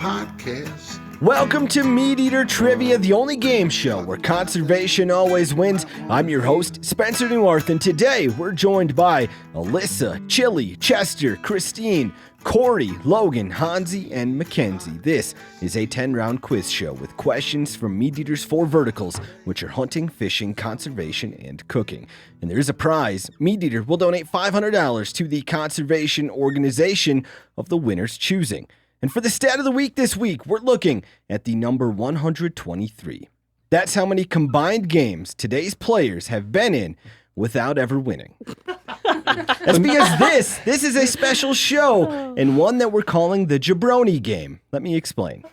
podcast. Welcome to MeatEater Trivia, the only game show where conservation always wins. I'm your host, Spencer Neuharth, and today we're joined by Alyssa, Chili, Chester, Christine, Cory, Logan, Hanzi, and Mackenzie. This is a 10-round quiz show with questions from MeatEater's 4 verticals, which are hunting, fishing, conservation, and cooking. And there is a prize. MeatEater will donate $500 to the conservation organization of the winner's choosing. And for the stat of the week this week, we're looking at the number 123. That's how many combined games today's players have been in without ever winning. That's because this is a special show and one that we're calling the Jabroni game. Let me explain.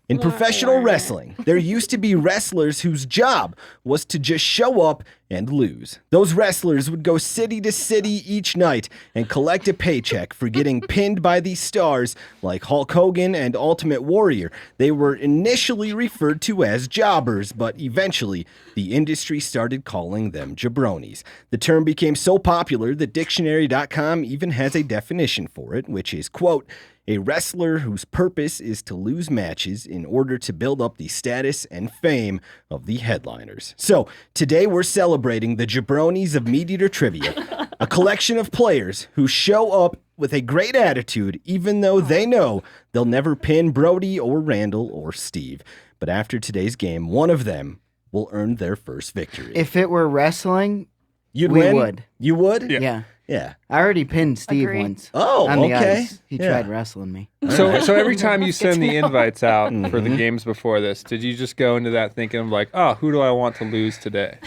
In professional wrestling, there used to be wrestlers whose job was to just show up and lose. Those wrestlers would go city to city each night and collect a paycheck for getting pinned by these stars like Hulk Hogan and Ultimate Warrior. They were initially referred to as jobbers, but eventually the industry started calling them jabronis. The term became so popular that Dictionary.com even has a definition for it, which is, quote, a wrestler whose purpose is to lose matches in order to build up the status and fame of the headliners. So, today we're celebrating the Jabronis of MeatEater Trivia, a collection of players who show up with a great attitude even though they know they'll never pin Brody or Randall or Steve. But after today's game, one of them will earn their first victory. If it were wrestling, You'd we win? would. You would? Yeah. Yeah. I already pinned Steve Agree. once. Oh, on the okay. ice. He Yeah. tried wrestling me. So every time you send the invites out for the Mhm. games before this, did you just go into that thinking like, oh, who do I want to lose today?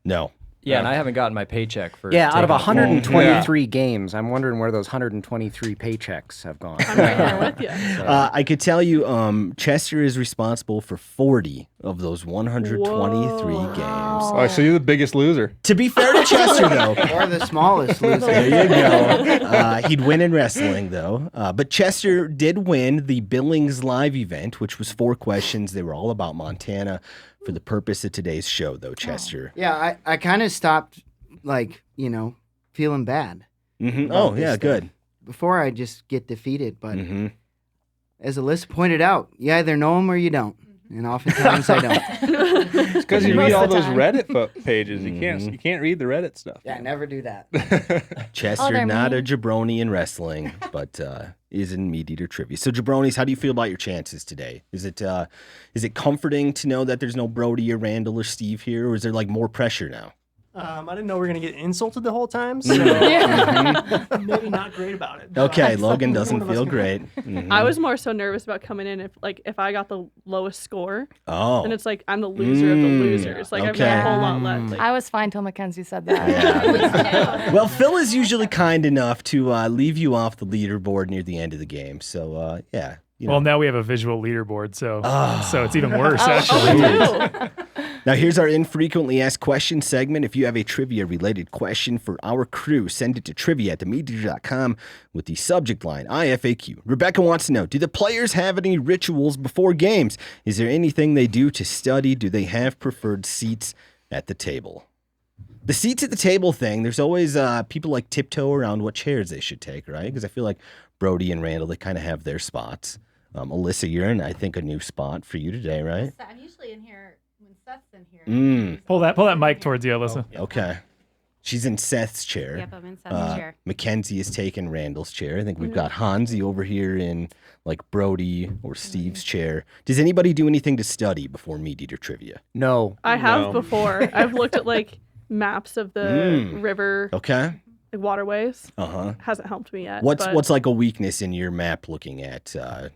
No. Yeah, and I haven't gotten my paycheck for Yeah, out of taking a full- 123 games, I'm wondering where those 123 paychecks have gone. I'm right there with you. I could tell you, Chester is responsible for 40 of those 123 games. Oh, so you're the biggest loser. To be fair to Chester, though, Or the smallest loser. there you go. He'd win in wrestling, though. But Chester did win the Billings Live event, which was 4 questions. They were all about Montana. For the purpose of today's show, though, Chester. Yeah, I kind of stopped, feeling bad. Mm-hmm. about Oh, this yeah, stuff. good. Before I just get defeated. But Mm-hmm. as Alyssa pointed out, you either know them or you don't. And oftentimes I don't. It's because you Most read all of the those time. Reddit pages. You can't read the Reddit stuff. Yeah, never do that. Chester, they're not a mean. jabroni in wrestling, but is in MeatEater Trivia. So, jabronis, how do you feel about your chances today? Is it comforting to know that there's no Brody or Randall or Steve here, or is there more pressure now? I didn't know we were going to get insulted the whole time, so maybe not great about it. Okay, But Logan one doesn't of us feel can- great. Mhm. I was more so nervous about coming in if I got the lowest score, Oh. and it's like I'm the loser of the losers. Like I've okay. got a whole lot left. Like, I was fine till Mackenzie said that. Yeah. Well, Phil is usually kind enough to leave you off the leaderboard near the end of the game. So, yeah. You know. Well, now we have a visual leaderboard, so Oh. so it's even worse, oh, actually. oh, Now, here's our infrequently asked questions segment. If you have a trivia-related question for our crew, send it to trivia@themeateater.com with the subject line, IFAQ. Rebecca wants to know, do the players have any rituals before games? Is there anything they do to study? Do they have preferred seats at the table? The seats at the table thing, there's always people tiptoe around what chairs they should take, right? Because I feel like Brody and Randall, they kind of have their spots. Alyssa, you're in, I think, a new spot for you today, right? I'm usually in here when Seth's in here. Mm. Pull that mic towards you, Alyssa. Okay. She's in Seth's chair. Yep, I'm in Seth's chair. Mackenzie is taking Randall's chair. I think we've got Hanzi over here in Brody or Steve's chair. Does anybody do anything to study before MeatEater Trivia? No. I have No. before. I've looked at maps of the river Okay. waterways. Uh-huh. Hasn't helped me yet. What's but what's a weakness in your map looking at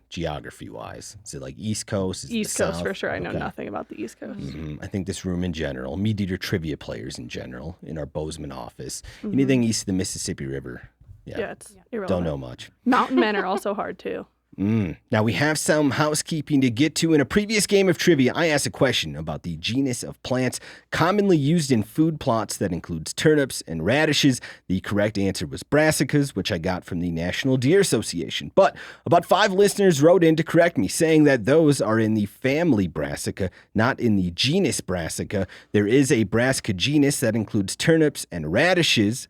geography-wise? Is it East Coast? Is it the East Coast South? for sure? I know Okay. nothing about the East Coast. I think this room in general, MeatEater Trivia players in general, in our Bozeman office, anything east of the Mississippi River. Yeah, it's irrelevant. Don't know much. Mountain men are also hard too. Now we have some housekeeping to get to. In a previous game of trivia, I asked a question about the genus of plants commonly used in food plots that includes turnips and radishes. The correct answer was brassicas, which I got from the National Deer Association. But about 5 listeners wrote in to correct me, saying that those are in the family Brassica, not in the genus Brassica. There is a Brassica genus that includes turnips and radishes.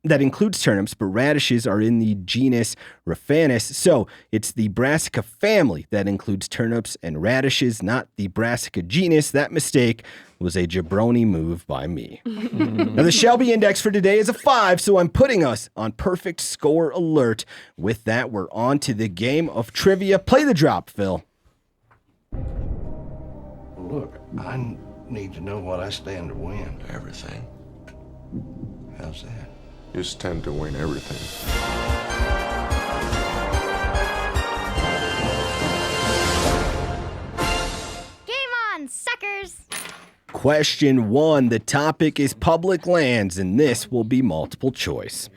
that includes turnips, but radishes are in the genus Raphanus. So it's the Brassica family that includes turnips and radishes, not the Brassica genus. That mistake was a jabroni move by me. Now, the Shelby index for today is a 5, so I'm putting us on perfect score alert. With that, we're on to the game of trivia. Play the drop, Phil. Look, I need to know what I stand to win. Everything. How's that? You stand to win everything. Game on, suckers! Question 1. The topic is public lands, and this will be multiple choice.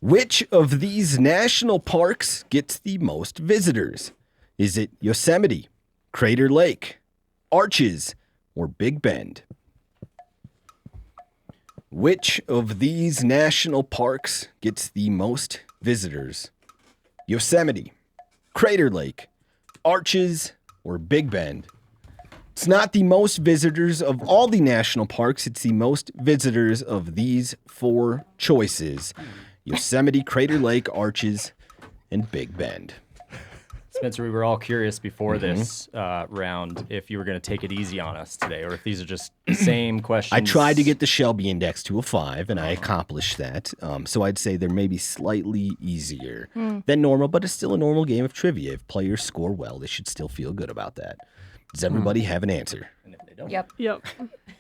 Which of these national parks gets the most visitors? Is it Yosemite, Crater Lake, Arches, or Big Bend? Which of these national parks gets the most visitors? Yosemite, Crater Lake, Arches, or Big Bend? It's not the most visitors of all the national parks. It's the most visitors of these 4 choices. Yosemite, Crater Lake, Arches, and Big Bend. Spencer, we were all curious before this round if you were going to take it easy on us today, or if these are just the same questions. I tried to get the Shelby index to a 5, and I accomplished that. So I'd say they're maybe slightly easier than normal, but it's still a normal game of trivia. If players score well, they should still feel good about that. Does everybody have an answer? And if they don't, Yep.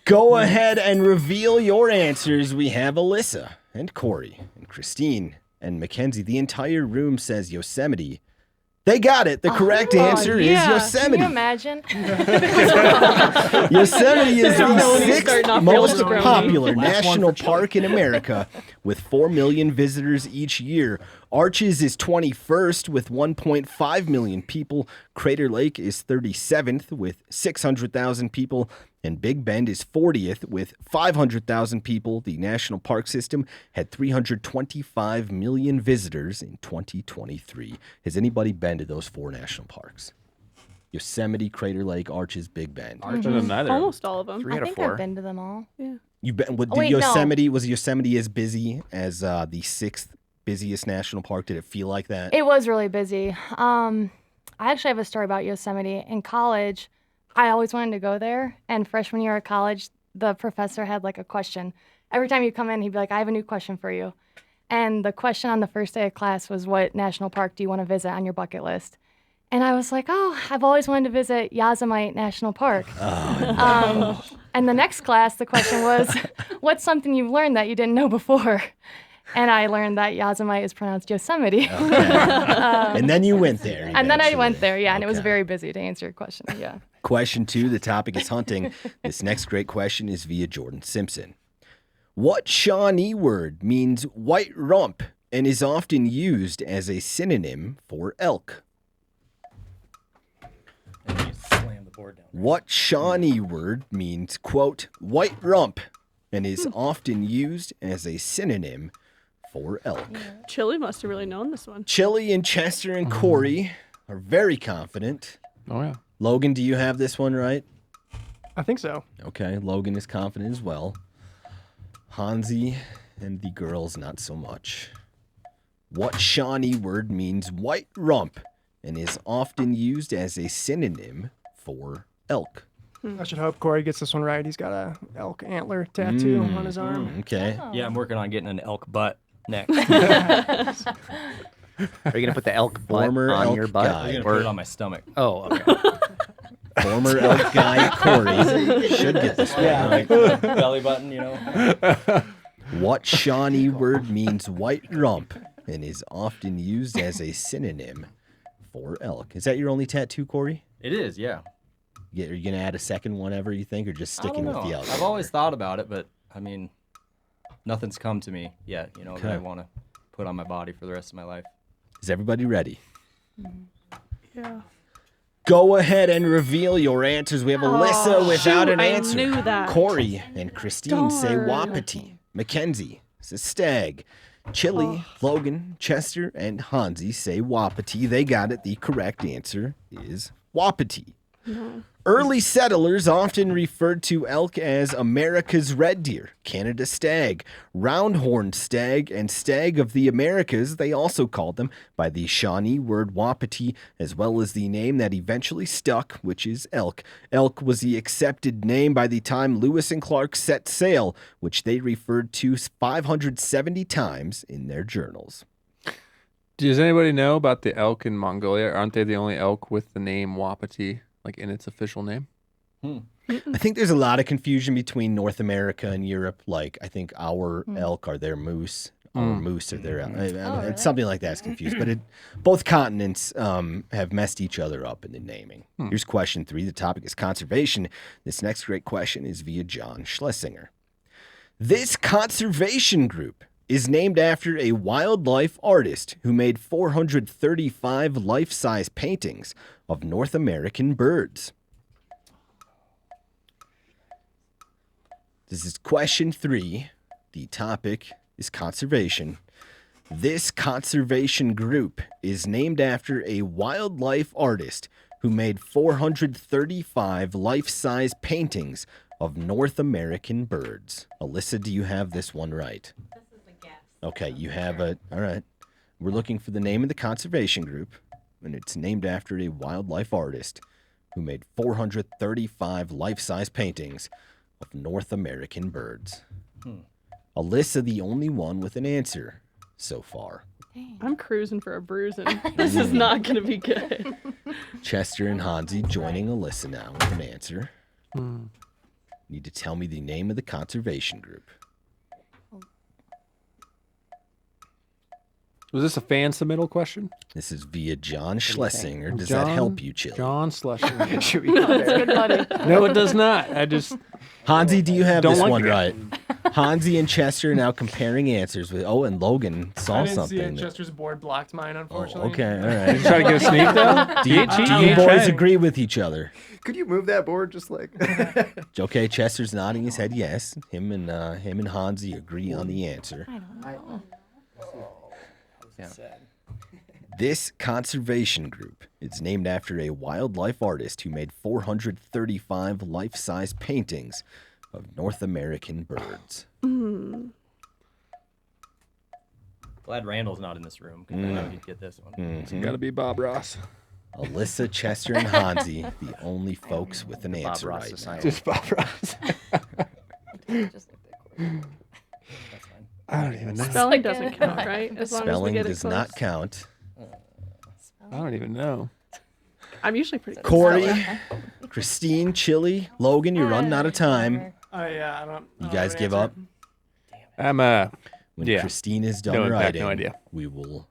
Go ahead and reveal your answers. We have Alyssa and Cory and Christine and Mackenzie. The entire room says Yosemite. They got it. The correct answer is Yosemite. Can you imagine? Yosemite is the Starting 6th off most real popular Last one national for park in America with 4 million visitors each year. Arches is 21st with 1.5 million people. Crater Lake is 37th with 600,000 people. And Big Bend is 40th with 500,000 people. The national park system had 325 million visitors in 2023. Has anybody been to those 4 national parks? Yosemite, Crater Lake, Arches, Big Bend. Doesn't matter. Almost all of them. 3 I out of think 4. I've been to them all. You've been with wait, no. Yosemite? Was Yosemite as busy as the 6th busiest national park? Did it feel like that? It was really busy. I actually have a story about Yosemite. In college, I always wanted to go there. And freshman year of college, the professor had like a question. Every time you come in, he'd be like, I have a new question for you. And the question on the first day of class was, what national park do you want to visit on your bucket list? And I was like, oh, I've always wanted to visit Yosemite National Park. And the next class, the question was, what's something you've learned that you didn't know before? And I learned that Yosemite is pronounced Yosemite. And then you went there. And then I eventually. went there, and it was Okay. very busy to answer your question, yeah. Question 2, the topic is hunting. This next great question is via Jordan Simpson. What Shawnee word means white rump and is often used as a synonym for elk? and you slam the board down. What Shawnee word means, quote, white rump and is often used as a synonym for elk? Chili must have really known this one. Chili and Chester and Cory are very confident. Oh, yeah. Logan, do you have this one right? I think so. Okay, Logan is confident as well. Hanzi and the girls, not so much. What Shawnee word means white rump and is often used as a synonym for elk? I should hope Cory gets this one right. He's got a elk antler tattoo on his arm. Okay. Yeah, I'm working on getting an elk butt next. Are you gonna put the elk butt Former on elk your butt? guy. I'm gonna put it on my stomach. Oh, okay. Former elk guy Cory should get this one right. Belly button, you know. What Shawnee word means white rump and is often used as a synonym for elk? Is that your only tattoo, Cory? It is, yeah. Are you gonna add a second one ever, you think, or just sticking I with don't the know. elk? I've always thought about it, but I mean, nothing's come to me yet, you know, that I Okay. want to put on my body for the rest of my life. Is everybody ready? Yeah. Go ahead and reveal your answers. We have Alyssa without an I answer. knew that. Cory and Christine say Darn. Wapiti. Mackenzie says stag. Chili, Logan, Chester, and Hanzi say Wapiti. They got it. The correct answer is Wapiti. Early settlers often referred to elk as America's red deer, Canada stag, round-horned stag, and stag of the Americas. They also called them by the Shawnee word wapiti, as well as the name that eventually stuck, which is elk. Elk was the accepted name by the time Lewis and Clark set sail, which they referred to 570 times in their journals. Does anybody know about the elk in Mongolia? Aren't they the only elk with the name wapiti, like in its official name? I think there's a lot of confusion between North America and Europe. Like, I think our elk are their moose, our moose are their elk. It's something like that's confused. But both continents have messed each other up in the naming. Here's question 3. The topic is conservation. This next great question is via John Schlesinger. This conservation group is named after a wildlife artist who made 435 life-size paintings of North American birds. This is question 3. The topic is conservation. This conservation group is named after a wildlife artist who made 435 life-size paintings of North American birds. Alyssa, do you have this one right? This is a guess. Okay, you have it. All right. We're looking for the name of the conservation group, and it's named after a wildlife artist who made 435 life-size paintings of North American birds. Alyssa, the only one with an answer so far. I'm cruising for a bruising. This is not going to be good. Chester and Hanzi joining Alyssa now with an answer. Need to tell me the name of the conservation group. Was this a fan submittal question? This is via John Schlesinger. Does that help you, Chili? John Schlesinger. Should we go there? Good buddy. No, it does not. I just... Hanzi, do you have this like one it. right? Hanzi and Chester now comparing answers with. Oh, and Logan saw I didn't something. see it. that- Chester's board blocked mine, unfortunately. Okay, all right. Did you try to get a sneak, though? Do you boys agree with each other? Could you move that board just like? Okay, Chester's nodding his head yes. Him and Hanzi agree on the answer. I don't know. This conservation group is named after a wildlife artist who made 435 life-size paintings of North American birds. Glad Randall's not in this room, because I know he'd get this one. It's got to be Bob Ross. Alyssa, Chester, and Hanzi, the only folks with an Bob answer Ross right now. Society. Just Bob Ross. I don't even know. Spelling doesn't count, right? As long as we Spelling get it does close. not count. I don't even know. I'm usually pretty good. Corey, Christine, Chili, Logan, you're running out of time. Yeah, I don't. You guys give up? I'm When yeah. Christine is done No impact, writing, no idea. we will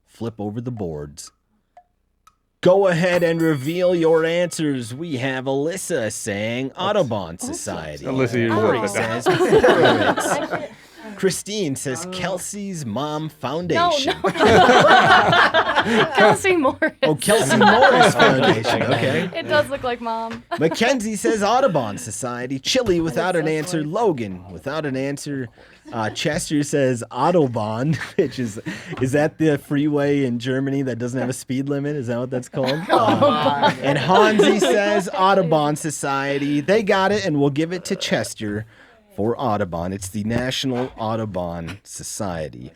flip over the boards. Go ahead and reveal your answers. We have Alyssa saying Audubon Society. Alyssa, you're Corey right. says Pirates. Christine says Kelsey's Mom Foundation. No. Kelsey Morris. Oh, Kelsey Morris Foundation. Okay. It does look like mom. Mackenzie says Audubon Society. Chili without an answer. Logan without an answer. Chester says Autobahn, which is that the freeway in Germany that doesn't have a speed limit? Is that what that's called? And Hanzi says Audubon Society. They got it, and we'll give it to Chester for Audubon. It's the National Audubon Society.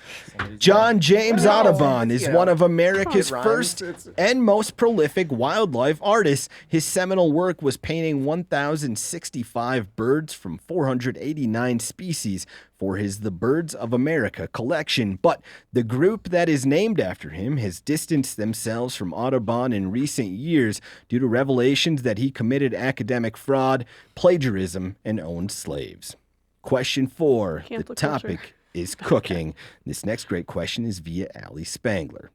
John James Audubon is one of America's first and most prolific wildlife artists. His seminal work was painting 1,065 birds from 489 species for his The Birds of America collection, but the group that is named after him has distanced themselves from Audubon in recent years due to revelations that he committed academic fraud, plagiarism, and owned slaves. Question 4. The Cancel topic culture. is cooking. This next great question is via Allie Spangler.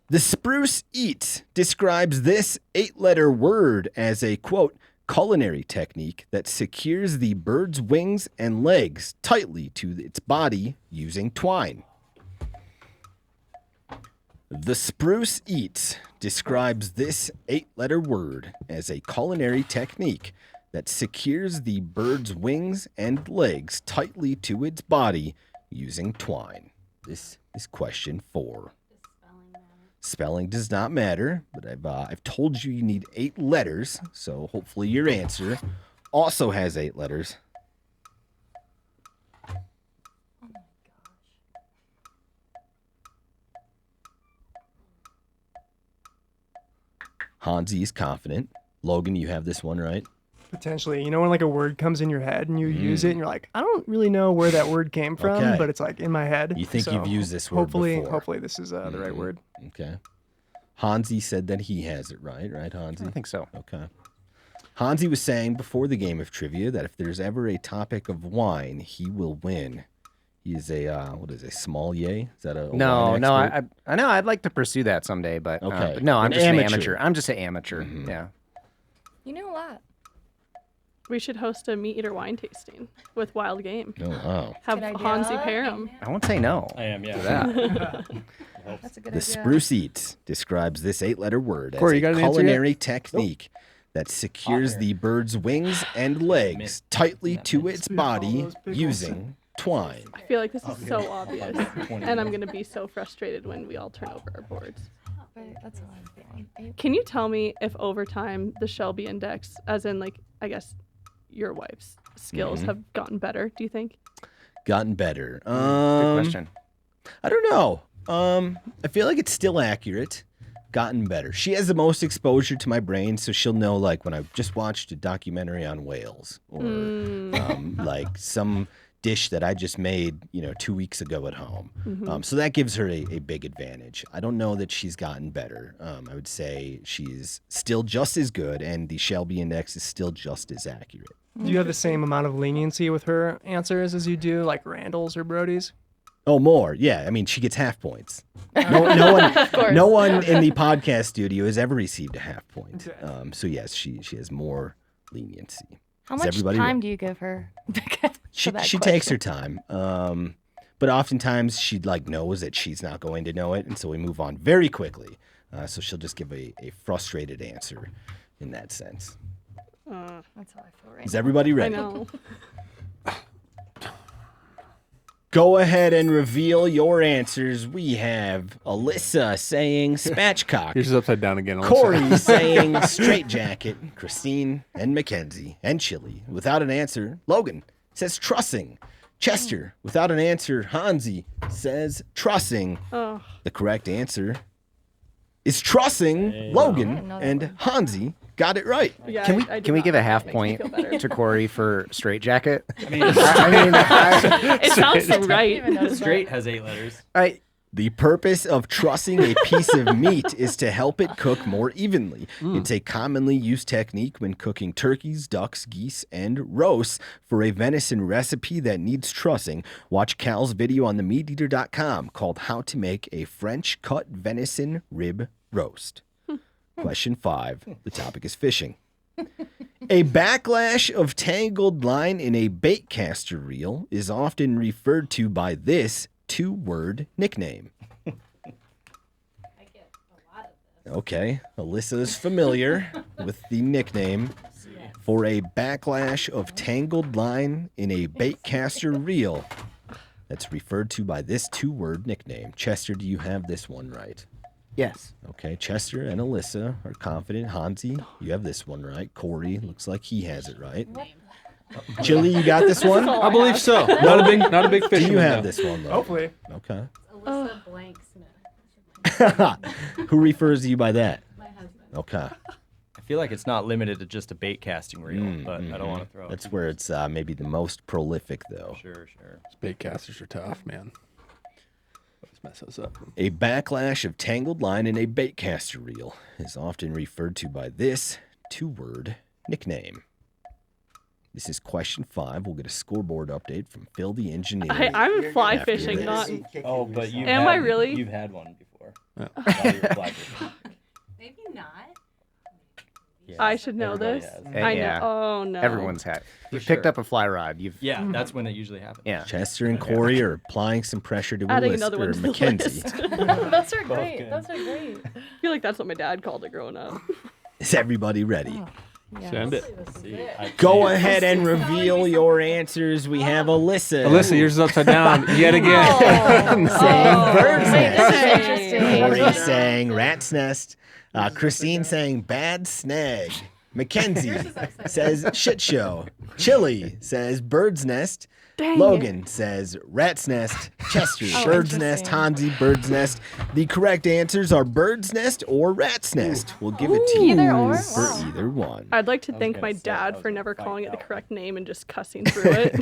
The Spruce Eats describes this 8-letter word as a, quote, culinary technique that secures the bird's wings and legs tightly to its body using twine. The Spruce Eats describes this 8-letter word as a culinary technique that secures the bird's wings and legs tightly to its body using twine. This is question 4. Spelling does not matter, but I've told you need 8 letters, so hopefully your answer also has 8 letters. Hanzi is confident. Logan, you have this one right. Potentially. You know when like a word comes in your head and you use it and you're like, I don't really know where that word came from, Okay. but it's like in my head. You think So you've used this word hopefully, before. Hopefully this is the right word. Okay. Hanzi said that he has it right, Hanzi? I think so. Okay. Hanzi was saying before the game of trivia that if there's ever a topic of wine, he will win. He is a, sommelier? Is that a No, wine no, expert? I know I'd like to pursue that someday, but, Okay. but no, I'm An just amateur. an amateur. I'm just an amateur. Yeah. You know a lot. We should host a MeatEater wine tasting with Wild Game. Oh, wow. Have Good idea. Hanzi pair 'em. I won't say no. I am, yeah. to that. That's a good The idea. Spruce Eats describes this 8-letter word Corey, you as got a an answer yet? culinary technique that secures the bird's wings and legs tightly to its body using twine. I feel like this is so obvious, and I'm going to be so frustrated when we all turn over our boards. But that's all I'm feeling. Can you tell me if over time the Shelby Index, as in like, I guess, your wife's skills have gotten better, do you think? Gotten better. Good question. I don't know. I feel like it's still accurate. Gotten better. She has the most exposure to my brain, so she'll know like when I just watched a documentary on whales or like some dish that I just made, 2 weeks ago at home. So that gives her a big advantage. I don't know that she's gotten better. I would say she's still just as good, and the Shelby Index is still just as accurate. Do you have the same amount of leniency with her answers as you do like Randall's or Brody's? Oh, more. Yeah. I mean, she gets half points. No one in the podcast studio has ever received a half point. So yes, she has more leniency. How Is much everybody time ready? do you give her? She takes her time. But oftentimes she knows that she's not going to know it, and so we move on very quickly. So she'll just give a frustrated answer in that sense. That's how I feel right Is now. everybody I ready? know. Go ahead and reveal your answers. We have Alyssa saying spatchcock. Yours is upside down again. Alyssa. Cory saying straitjacket. Christine and Mackenzie and Chili. Without an answer, Logan says trussing. Chester, without an answer, Hanzi says trussing. Oh, The correct answer is trussing. Logan and Hanzi got it right. yeah, Can we I did can we not. give a half Makes me point feel better. to Cory for straitjacket? It sounds so right. Straight has 8 letters. The purpose of trussing a piece of meat is to help it cook more evenly. It's a commonly used technique when cooking turkeys, ducks, geese, and roasts. For a venison recipe that needs trussing, watch Cal's video on themeateater.com called How to Make a French Cut Venison Rib Roast. Question 5. The topic is fishing. A backlash of tangled line in a baitcaster reel is often referred to by this 2-word nickname. Okay, Alyssa is familiar with the nickname for a backlash of tangled line in a baitcaster reel that's referred to by this 2-word nickname. Chester, do you have this one right? Yes. Okay, Chester and Alyssa are confident. Hanzi, you have this one right. Cory looks like he has it right. Chili, you got this one? I believe so. Not a big Do fisherman. you have though. this one, though? Hopefully. Okay. Alyssa Blank Smith. Who refers to you by that? My husband. Okay. I feel like it's not limited to just a bait casting reel, but I don't want to throw it. That's where it's maybe the most prolific, though. Sure. Bait casters are tough, man. Let's mess us up. A backlash of tangled line in a baitcaster reel is often referred to by this 2-word nickname. This is question 5. We'll get a scoreboard update from Phil the engineer. I'm fly after fishing, this. not. Oh, but you Am I really? You've had one before. Yeah. While you were fly fishing. Maybe not. Yeah, I should know everybody this. has. I know. Yeah. Oh no. Everyone's had. For You picked sure. up a fly rod. You've Yeah, that's when it usually happens. yeah. Chester and Cory are applying some pressure to Adding Alyssa another one or to the Mackenzie. list. Those are great. good. Those are great. I feel like that's what my dad called it growing up. Is everybody ready? Yeah. Send it. Go ahead and reveal your answers. We have Alyssa. Alyssa, yours is upside down yet again. saying bird's Wait, nest. this is interesting. Cory saying rat's nest. Christine saying bad snag. Mackenzie says shit show. Chili says bird's nest. Dang Logan says rat's nest. Chester, bird's nest. Hanzi, bird's nest. The correct answers are bird's nest or rat's nest. We'll give it to you Either or? for Wow. either one. I'd like to thank my dad for never calling it the correct name and just cussing through it.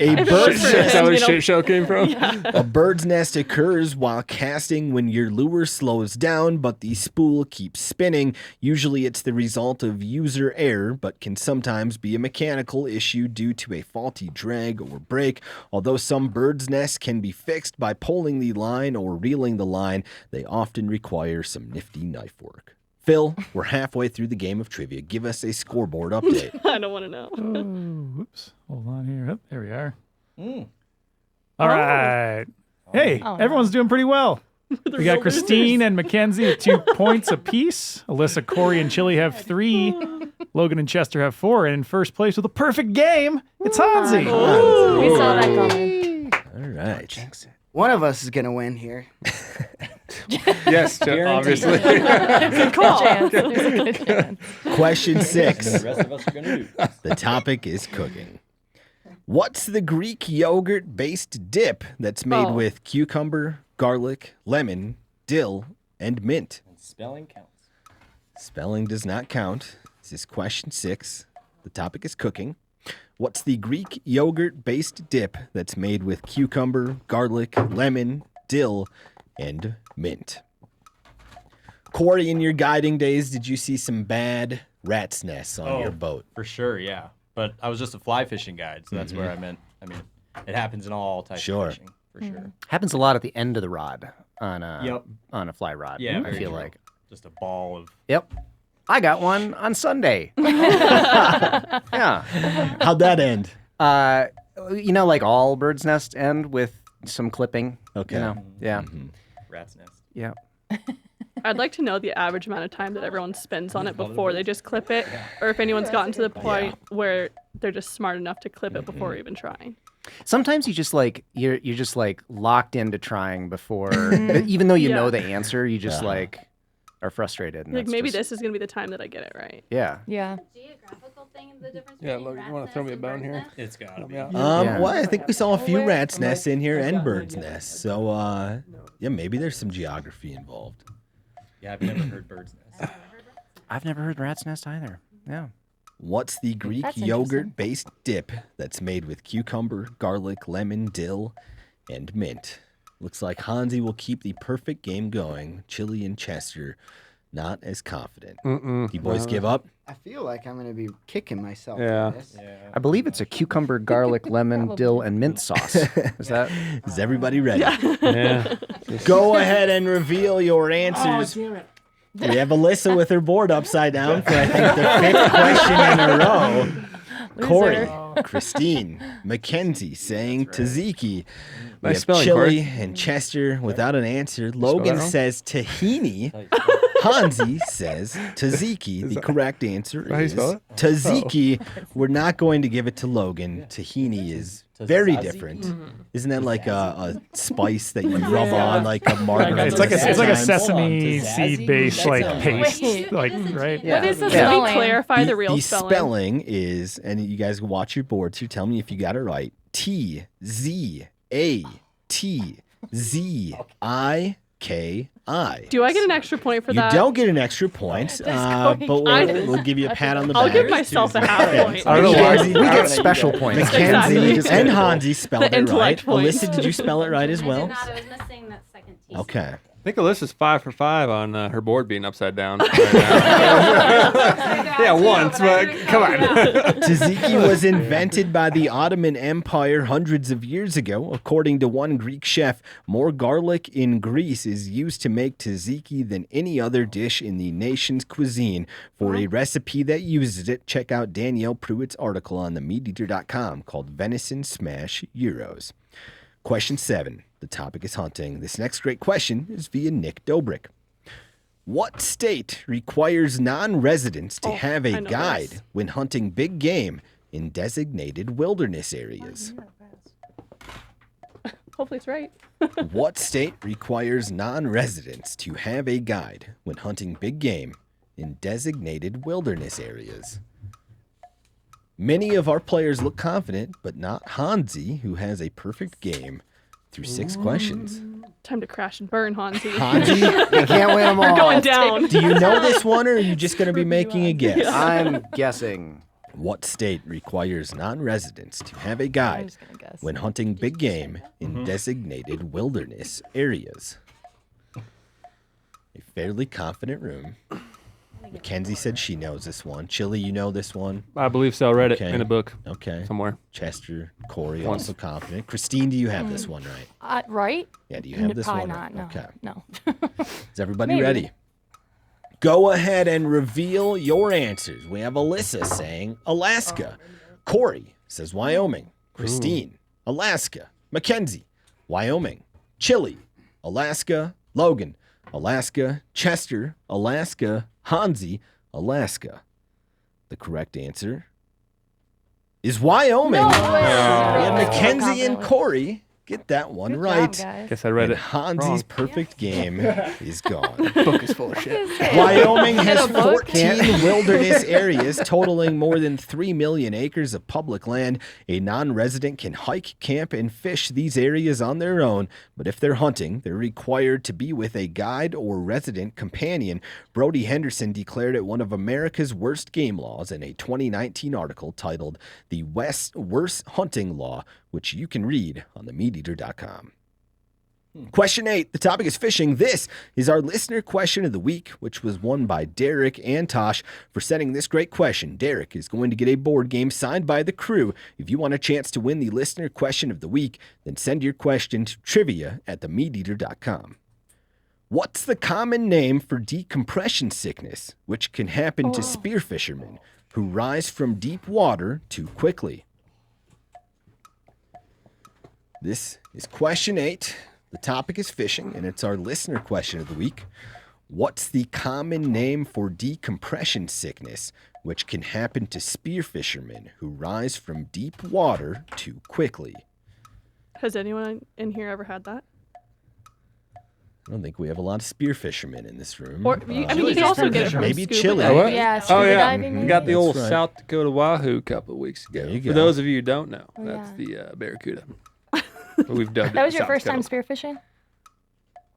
A bird's Is that where nest. shit show came from? A bird's nest occurs while casting when your lure slows down, but the spool keeps spinning. Usually it's the result of user error, but can sometimes be a mechanical issue due to a faulty drag or break. Although some bird's nests can be fixed by pulling the line or reeling the line, they often require some nifty knife work. Phil, we're halfway through the game of trivia. Give us a scoreboard update. I don't want to know. Oh, whoops. Hold on here. Oh, there we are. All right. Hey, Oh, no. everyone's doing pretty well. The We got real Christine losers. and Mackenzie at 2 points apiece. Alyssa, Cory, and Chili have 3. Logan and Chester have 4. And in first place with a perfect game, it's Hanzi. We saw that coming. All right. One of us is gonna win here. Yes, obviously. Good call. There's a good chance. Question 6. The rest of us are going to do. The topic is cooking. What's the Greek yogurt-based dip that's made Oh. with cucumber, garlic, lemon, dill, and mint? Spelling counts. Spelling does not count. This is question 6. The topic is cooking. What's the Greek yogurt-based dip that's made with cucumber, garlic, lemon, dill, and mint? Cory, in your guiding days, did you see some bad rat's nests on your boat? For sure, yeah. But I was just a fly fishing guide, so that's where I meant. I mean, it happens in all types Sure. of fishing, for sure. Happens a lot at the end of the rod on a Yep. on a fly rod. Yeah, I very feel true. like. Just a ball of. Yep. I got one on Sunday. Yeah. How'd that end? Like all bird's nest end with some clipping. Okay. You know? Yeah. Rat's nest. Yeah. I'd like to know the average amount of time that everyone spends on it before they just clip it, or if anyone's gotten to the point where they're just smart enough to clip it before even trying. Sometimes you just like you're just like locked into trying before, even though you know the answer, you just like are frustrated. And Like that's maybe just- this is gonna be the time that I get it right. Yeah. Yeah. Geographical thing, the difference Yeah, between Logan, you want rat's to throw me a nest bone and here? bird's nest? It's gotta be. Yeah. Well, I think we saw a few rat's nests in here and bird's nests. So, yeah, maybe there's some geography involved. Yeah, I've never heard bird's nest. I've never heard rat's nest either. Yeah. What's the Greek That's interesting. yogurt-based dip that's made with cucumber, garlic, lemon, dill, and mint? Looks like Hanzi will keep the perfect game going. Chili and Chester, not as confident. You boys give up? I feel like I'm gonna be kicking myself. Yeah. For this. I believe it's a cucumber, garlic, lemon, dill, and mint sauce. Is that? Is everybody ready? Yeah. Go ahead and reveal your answers. We have Alyssa with her board upside down for, I think, the 5th question in a row. Cory, Christine, Mackenzie saying Tzatziki. We Nice have spelling, Chili Cory. and Chester without an answer. that Logan wrong? says tahini. Hanzi says tzatziki. The correct answer how you is spell it? tzatziki. We're not going to give it to Logan. Tahini is very different. Isn't that like a spice that you rub on like a margarita? It's like a sometimes? sesame seed based like paste, Wait. like right. What is the Yeah. Can we spelling? clarify the real the spelling? spelling is, and you guys watch your boards here. Tell me if you got it right. T-Z-A-T-Z-I-K-I. Do I get an extra point for You that? don't get an extra point, but we'll give you a pat on the I'll back. give myself a half point. I don't know why. Mackenzie, We get special points. Mackenzie Exactly. and Hanzi spelled The it right. intellect points. Alyssa, did you spell it right as I well? did not. I was missing that second T. Okay. I think Alyssa's 5 for 5 on her board being upside down. Right now. Yeah, once, but come on. Tzatziki was invented by the Ottoman Empire hundreds of years ago. According to one Greek chef, more garlic in Greece is used to make tzatziki than any other dish in the nation's cuisine. For a recipe that uses it, check out Danielle Pruitt's article on the MeatEater.com called Venison Smash Euros. Question 7. The topic is hunting. This next great question is via Nick Dobrik. What state requires non-residents to have I a know guide this. when hunting big game in designated wilderness areas? Hopefully it's right. What state requires non-residents to have a guide when hunting big game in designated wilderness areas? Many of our players look confident, but not Hanzi, who has a perfect game through 6 questions. Time to crash and burn, Hanzi. Hanzi, You can't win them all. We're going down. do you know this one, or are you just going to be making a guess? I'm guessing. What state requires non-residents to have a I'm guide just gonna guess. when hunting big game in designated wilderness areas? A fairly confident room. Mackenzie said she knows this one. Chili, you know this one? I believe so. I read it Okay. in a book Okay. somewhere. Chester, Cory, Once. also confident. Christine, do you have this one right? Right? Yeah, do you have this Probably one not. right? No. Okay. No. Is everybody Maybe. ready? Go ahead and reveal your answers. We have Alyssa saying Alaska. Cory says Wyoming. Christine, Alaska. Mackenzie, Wyoming. Chili, Alaska. Logan, Alaska. Chester, Alaska. Hanzi, Alaska. The correct answer is Wyoming. No way. And Oh. Mackenzie and Cory get that one Good right. job, guys. Guess I read And it. Hanzi's wrong. perfect game is gone. Book is full of shit. Wyoming has Get a book. 14 wilderness areas totaling more than 3 million acres of public land. A non-resident can hike, camp, and fish these areas on their own, but if they're hunting, they're required to be with a guide or resident companion. Brody Henderson declared it one of America's worst game laws in a 2019 article titled The Worst Hunting Law, which you can read on themeateater.com. Question 8. The topic is fishing. This is our listener question of the week, which was won by Derek and Tosh for sending this great question. Derek is going to get a board game signed by the crew. If you want a chance to win the listener question of the week, then send your question to trivia@themeateater.com. What's the common name for decompression sickness, which can happen to spear fishermen who rise from deep water too quickly? This is question 8. The topic is fishing, and it's our listener question of the week. What's the common name for decompression sickness, which can happen to spear fishermen who rise from deep water too quickly? Has anyone in here ever had that? I don't think we have a lot of spear fishermen in this room. Or you can also get it from maybe scuba Chili. diving. Oh, what? Yeah, Oh scuba yeah, diving. we got the old That's right. South Dakota Wahoo a couple of weeks ago. There you For go. those of you who don't know, Oh, that's yeah. the Barracuda. We've dubbed That it was your South first time Dakota. spearfishing?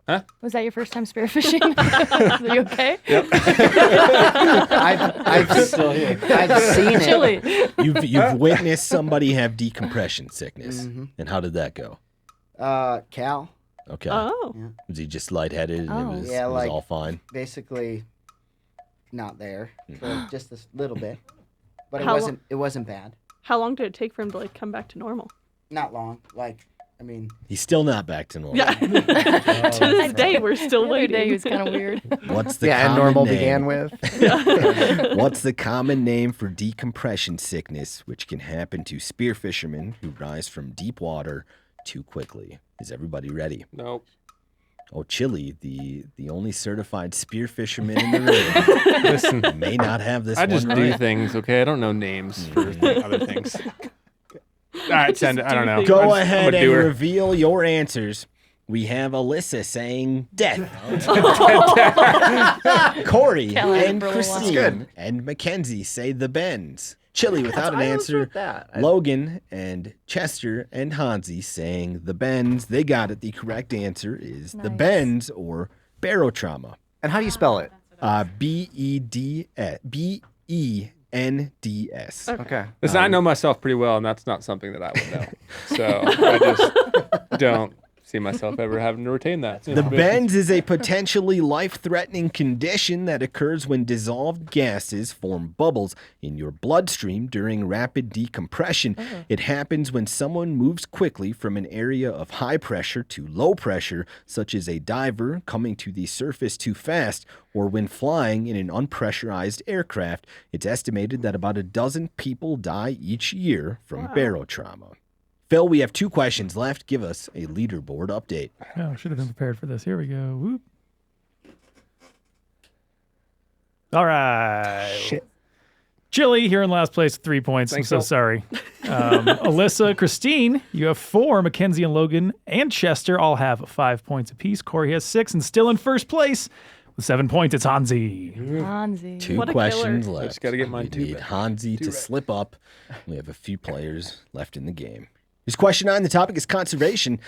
Huh? Was that your first time spearfishing? Are you okay? Yep. I've seen it. Chili. You've witnessed somebody have decompression sickness. And how did that go? Cal, Okay. Oh. Was he just lightheaded and Oh. it was, Yeah, it was like- all fine? basically, not there for just a little bit, but How it wasn't bad. How long did it take for him to like come back to normal? Not long. I mean, He's still not back to normal. Yeah. To this day, we're still The other waiting. day he was kind of weird. What's the Yeah, and common normal name? began with. What's the common name for decompression sickness, which can happen to spear fishermen who rise from deep water too quickly? Is everybody ready? Nope. Oh, Chili, the only certified spear fisherman in the room, Listen, may not have this I one just do right. things, okay? I don't know names for other things. All right, send it. I don't know. Go I'm ahead a and doer. reveal your answers. We have Alyssa saying death. Cory Can't let it and for a little while. Christine and Mackenzie say the Bends. Chili without an I was answer. with that. Logan and Chester and Hanzi saying the Bends. They got it. The correct answer is the Nice. Bends or barotrauma. And how do you spell it? BENDS. Okay. Listen, I know myself pretty well, and that's not something that I would know. So I just don't see myself ever having to retain that. The bends is a potentially life-threatening condition that occurs when dissolved gases form bubbles in your bloodstream during rapid decompression. It happens when someone moves quickly from an area of high pressure to low pressure, such as a diver coming to the surface too fast, or when flying in an unpressurized aircraft. It's estimated that about a dozen people die each year from barotrauma. Phil, we have 2 questions left. Give us a leaderboard update. Oh, should have been prepared for this. Here we go. Whoop. All right. Chili here in last place with 3 points. Thanks, I'm so Phil. sorry. Alyssa, Christine, you have 4. Mackenzie and Logan and Chester all have 5 points apiece. Cory has 6 and still in first place with 7 points. It's Hanzi. Hanzi. Two What a questions killer. left. I just gotta get mine We two need back. Hanzi to slip up. We have a few players left in the game. Here's question 9. The topic is conservation.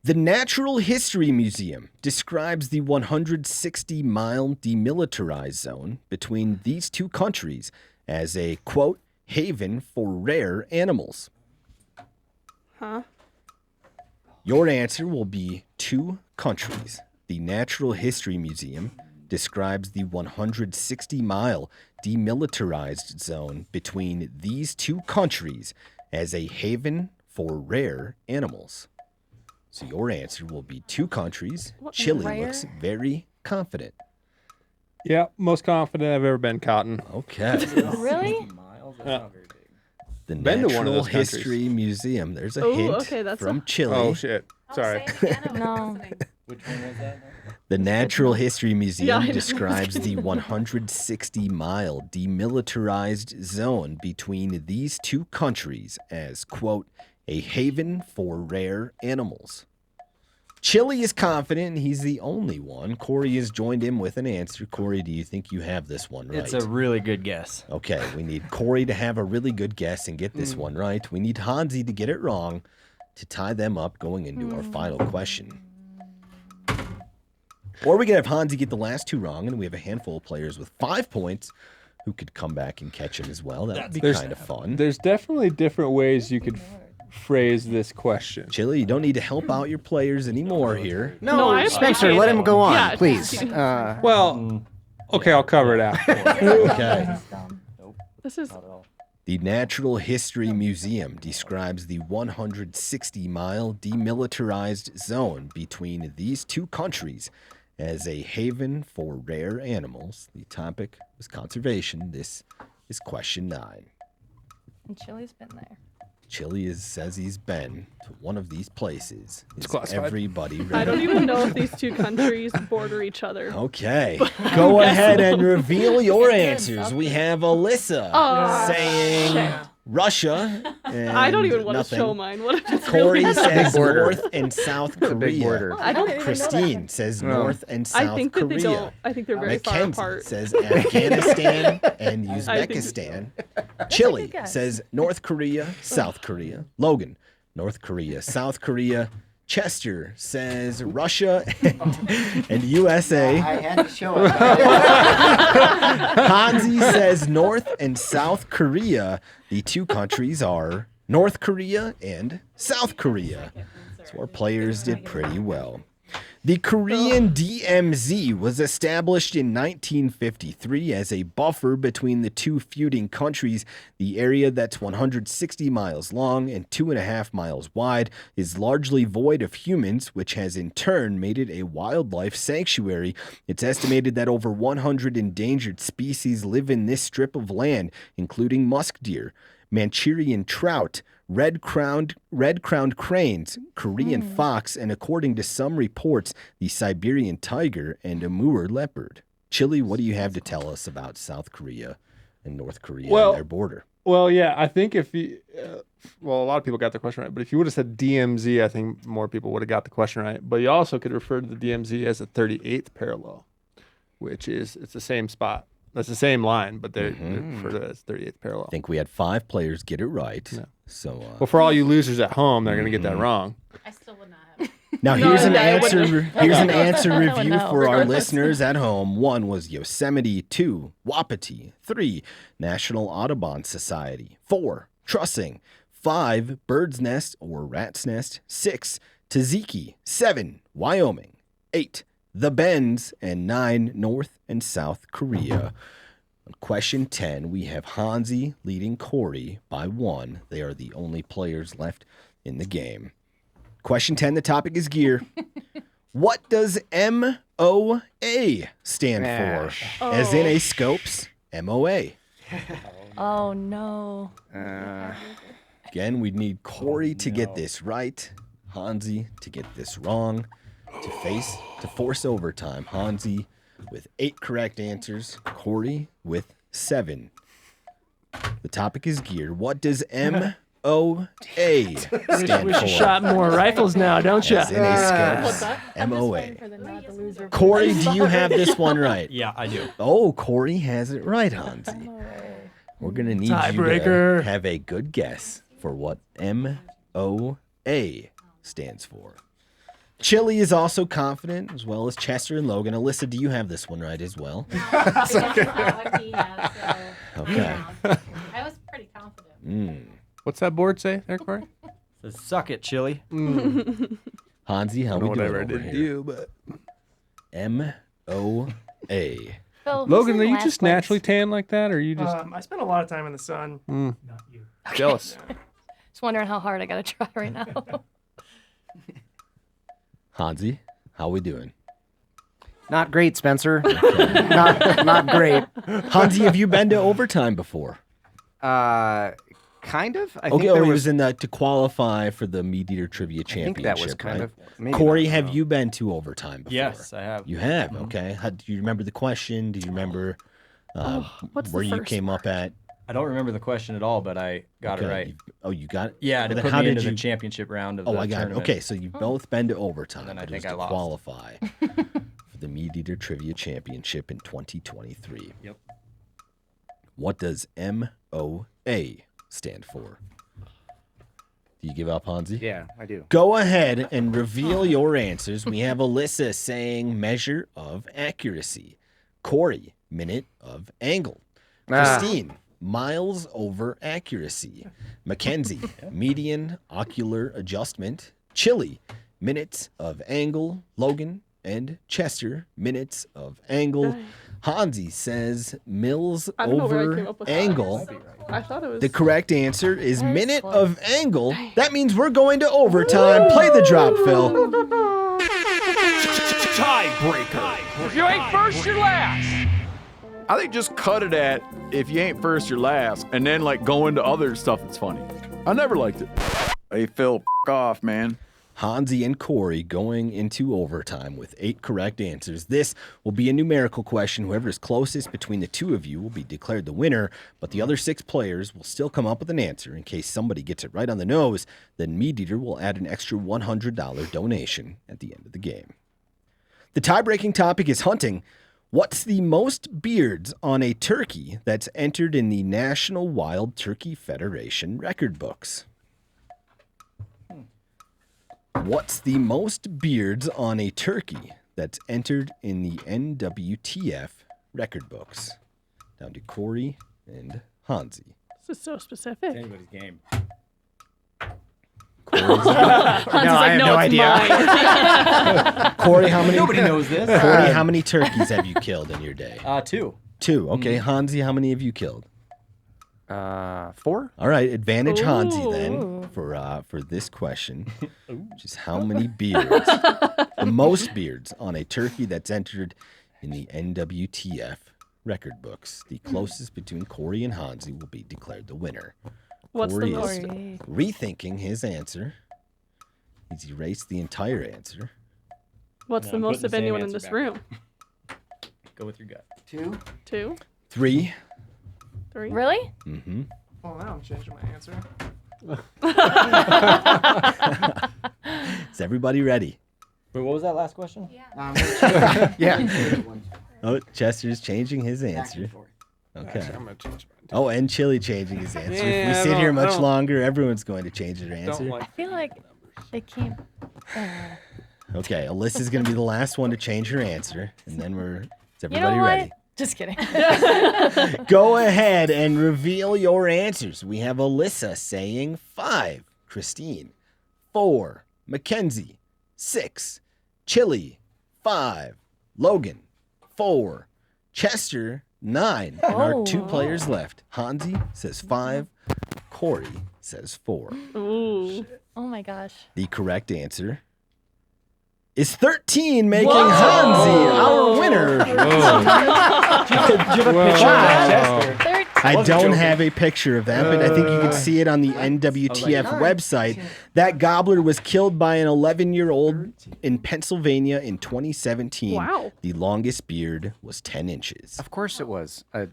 The Natural History Museum describes the 160-mile demilitarized zone between these two countries as a, quote, haven for rare animals. Huh? Your answer will be 2 countries. The Natural History Museum describes the 160-mile demilitarized zone between these 2 countries as a haven for rare animals. So your answer will be 2 countries. What, Chili rare? looks very confident. Yeah, most confident I've ever been, Cotton. Okay. Really? The Been to one of Natural those countries. History Museum. There's a Ooh, hint okay, that's from a- Chili. Oh, shit. Sorry. No. The Natural History Museum Yeah, I know. describes the 160-mile demilitarized zone between these 2 countries as, quote, a haven for rare animals. Chili is confident he's the only one. Cory has joined him with an answer. Cory, do you think you have this one right? It's a really good guess. Okay, we need Cory to have a really good guess and get this one right. We need Hanzi to get it wrong to tie them up going into our final question. Or we could have Hanzi get the last 2 wrong, and we have a handful of players with 5 points who could come back and catch him as well. That would be There's- kind of fun. There's definitely different ways you could phrase this question. Chili, you don't need to help out your players anymore here. No, I Spencer, appreciate let it. him go on, Yeah, please. Well, okay, I'll cover it after. Okay. This is The Natural History Museum describes the 160-mile demilitarized zone between these 2 countries as a haven for rare animals. The topic was conservation. This is question 9. And Chili's been there. Chili says he's been to one of these places. Is classified. everybody ready? I don't even know if these 2 countries border each other. Okay. Go ahead and reveal your answers. We have Alyssa saying Russia. And I don't even want nothing. to show mine. What if it's Cory really says border. North and South Korea. big border. I don't even Christine says North and South I think that Korea. they don't. I think they're very far Mackenzie apart. says Afghanistan and I think- Uzbekistan. Chili good guess. says North Korea, South Korea. Logan, North Korea, South Korea. Chester says Russia and USA. had to show it. Hanzi says North and South Korea. The 2 countries are North Korea and South Korea. So our players did pretty well. The Korean DMZ was established in 1953 as a buffer between the 2 feuding countries. The area that's 160 miles long and 2.5 miles wide is largely void of humans, which has in turn made it a wildlife sanctuary. It's estimated that over 100 endangered species live in this strip of land, including musk deer, Manchurian trout, red-crowned cranes, Korean fox, and according to some reports, the Siberian tiger and Amur leopard. Chili, what do you have to tell us about South Korea and North Korea and their border? Well, yeah, I think if you, well, a lot of people got the question right, but if you would have said DMZ, I think more people would have got the question right. But you also could refer to the DMZ as the 38th parallel, which is, it's the same spot. That's the same line, but they're referred to as 38th parallel. I think we had 5 players get it right. Yeah. So Well, for all you losers at home, they're going to get that wrong. I still would not have. now No, here's an I answer. wouldn't. Here's an answer I don't review know. for our Regardless. listeners at home. 1 was Yosemite. 2, Wapiti. 3, National Audubon Society. 4, Trussing. 5, Bird's Nest or Rat's Nest. 6, Taziki. 7, Wyoming. 8, The Bends. And 9, North and South Korea. On question 10, we have Hanzi leading Cory by 1. They are the only players left in the game. Question 10, the topic is gear. What does MOA stand for? As in a scopes, MOA. Oh no. Again, we need Cory to get this right, Hanzi to get this wrong, to force overtime. Hanzi with 8 correct answers. Cory with 7. The topic is gear. What does MOA stand Wish for? you shot more rifles now, don't you? As in a scopes. MOA. Cory, do you have this one right? Yeah, I do. Oh, Cory has it right, Hanzi. We're going to need you to Tiebreaker. have a good guess for what MOA stands for. Chili is also confident, as well as Chester and Logan. Alyssa, do you have this one right as well? Sawicki has, so, Okay. I was pretty confident. What's that board say there, Cory? Says, suck it, Chili. Hanzi, how we doing whatever I over did to here? you, but MOA. Phil, who's Logan, in are you last just place? naturally tan like that, or are you just I spent a lot of time in the sun. Mm. Not you. jealous? Just wondering how hard I got to try right now. Hanzi, how we doing? Not great, Spencer. not great. Hanzi, have you been to overtime before? Kind of. I Okay, think there he was was in the to qualify for the MeatEater Trivia I Championship. think that was kind right? of. Maybe Corey, not, have no. you been to overtime before? Yes, I have. You have. Okay. Do you remember the question? Do you remember what's where the you first came up at? I don't remember the question at all, but I got it Okay, right. you got it. Yeah, Well, to then put how me did into you? the championship round of Oh, the I got it. tournament. Okay, so you've both been to overtime. And then I but it was think I to lost. qualify for the MeatEater Trivia Championship in 2023. Yep. What does MOA stand for? Do you give up, Hanzi? Yeah, I do. Go ahead and reveal your answers. We have Alyssa saying measure of accuracy. Cory, minute of angle. Christine, miles over accuracy. Mackenzie, median ocular adjustment. Chili, minutes of angle. Logan and Chester, minutes of angle. Hanzi says mills I don't know where I over came up with angle. that. I thought it was. The correct answer is That is minute close. of angle. That means we're going to overtime. Play the drop, Phil. Tiebreaker. If you ain't first, you're last. I think just cut it at if you ain't first, you're last, and then like go into other stuff that's funny. I never liked it. Hey Phil, off, man. Hanzi and Cory going into overtime with 8 correct answers. This will be a numerical question. Whoever is closest between the two of you will be declared the winner, but the other 6 players will still come up with an answer. In case somebody gets it right on the nose, then MeatEater will add an extra $100 donation at the end of the game. The tie-breaking topic is hunting. What's the most beards on a turkey that's entered in the National Wild Turkey Federation record books? What's the most beards on a turkey that's entered in the NWTF record books? Down to Cory and Hanzi. This is so specific. Anybody's game. Cory's I have no idea. Cory, how many? Nobody knows this. Cory, how many turkeys have you killed in your day? 2. 2. Okay, Hanzi, how many have you killed? 4. All right, advantage Hanzi Ooh. then for this question, which is how many beards, the most beards on a turkey that's entered in the NWTF record books. The closest between Cory and Hanzi will be declared the winner. What's Cory the most? is rethinking his answer. He's erased the entire answer. What's No, the I'm most putting of the same anyone in answer this back. room? Go with your gut. 2. 2, 3. 3. Really? Mm-hmm. Well, now I'm changing my answer. Is everybody ready? Wait, what was that last question? Yeah. Oh, Chester's changing his answer. Okay. I'm gonna change mine. Oh, and Chili changing his answer. Yeah, If we I sit here don't- I much don't- longer, everyone's going to change their answer. I feel like they can't. Okay, Alyssa's going to be the last one to change her answer, and then is You everybody know what? ready? Just kidding. Go ahead and reveal your answers. We have Alyssa saying 5, Christine 4, Mackenzie 6, Chili 5, Logan 4, Chester 9, and our 2 players left. Hanzi says 5, Cory says 4. Ooh. Oh my gosh. The correct answer is 13, making Hanzi our winner. Do you have a picture of that, Chester? 13. I don't have a picture of that, but I think you can see it on the NWTF website. That gobbler was killed by an 11-year-old in Pennsylvania in 2017. Wow. The longest beard was 10 inches. Of course it was a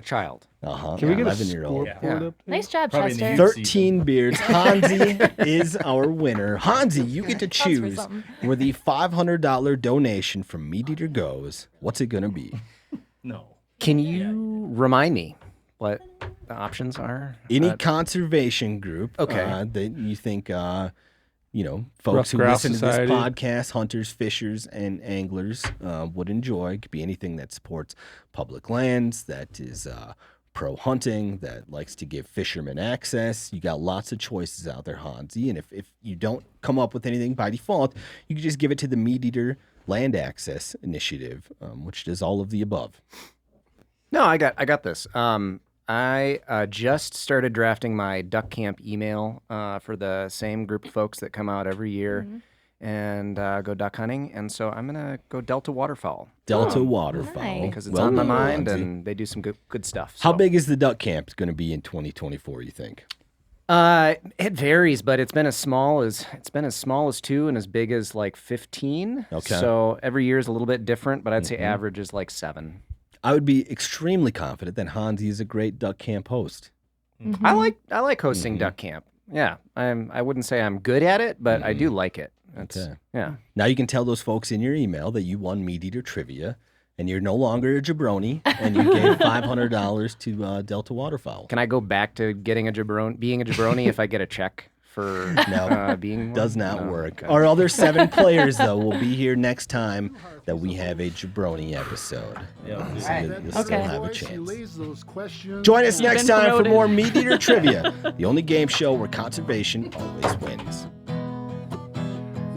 child. Can we get a 11-year-old. scoreboard up there? Nice job, Probably in the Chester. youth 13 beards. Hanzi is our winner. Hanzi, you get to That's for choose something. where the $500 donation from MeatEater goes. What's it going to be? No. Can you remind me what the options are? Any conservation group Okay. that you think, folks Rough who Grouse listen Society. to this podcast, hunters, fishers, and anglers would enjoy. It could be anything that supports public lands, that is pro-hunting, that likes to give fishermen access. You got lots of choices out there, Hanzi. And if you don't come up with anything by default, you can just give it to the MeatEater Land Access Initiative, which does all of the above. No, I got this. I just started drafting my duck camp email for the same group of folks that come out every year and go duck hunting. And so I'm going to go Delta Waterfowl. Delta Waterfowl. nice. Because it's Well on my done, mind Hanzi. and they do some good stuff. How so. big is the duck camp going to be in 2024, you think? It varies, but it's been as small as 2 and as big as like 15. Okay. So every year is a little bit different, but I'd say average is like 7. I would be extremely confident that Hanzi is a great duck camp host. I like hosting duck camp. Yeah, I wouldn't say I'm good at it, but I do like it. Okay. Yeah. Now you can tell those folks in your email that you won MeatEater trivia, and you're no longer a jabroni, and you gave $500 to Delta Waterfowl. Can I go back to being a jabroni if I get a check for being one? Does not No, work. okay. Our other 7 players, though, will be here next time that we have a jabroni episode. You'll still have a chance. Join us next been time for promoted. more MeatEater trivia, the only game show where conservation always wins.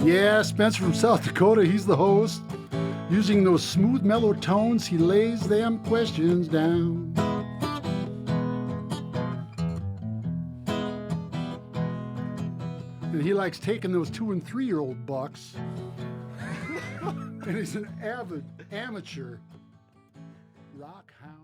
Yeah, Spencer from South Dakota, he's the host. Using those smooth, mellow tones, he lays them questions down. And he likes taking those 2- and 3-year-old bucks. And he's an avid amateur rock hound.